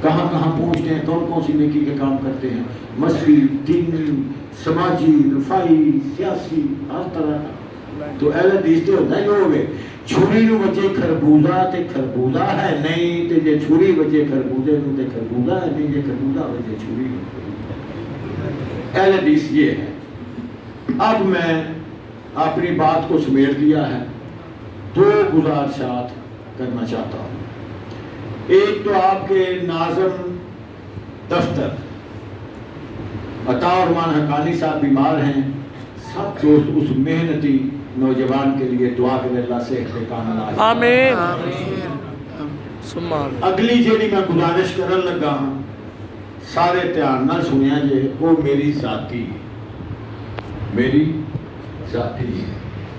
کہاں کہاں پہنچتے ہیں، کون کون سی نیکی کے کام کرتے ہیں، مذہبی، دینی، سماجی، رفائی، سیاسی، ہر طرح کا۔ تو اہل حدیث تے ہوتا ہی ہوگے چھری نو وجے خربوزہ تے خربوزہ ہے نہیں، تے جے چھری وجے خربوزے نو تے خربوزہ ہے نہیں، جے خربوزہ وجے چھری نو۔ اہل حدیث یہ ہے۔ اب میں اپنی بات کو سمیٹ دیا ہے، دو گزارشات کرنا چاہتا ہوں۔ ایک تو آپ کے ناظم دفتر عطا الرحمان حقانی صاحب بیمار ہیں، سب دوست اس محنتی نوجوان کے لیے دعا کرے، اللہ سے احتقان اللہ۔ آمین۔ اگلی جیڑی میں گزارش کرن لگا ہوں، سارے دھیان نال سنیا جے، وہ میری ذاتی ہے،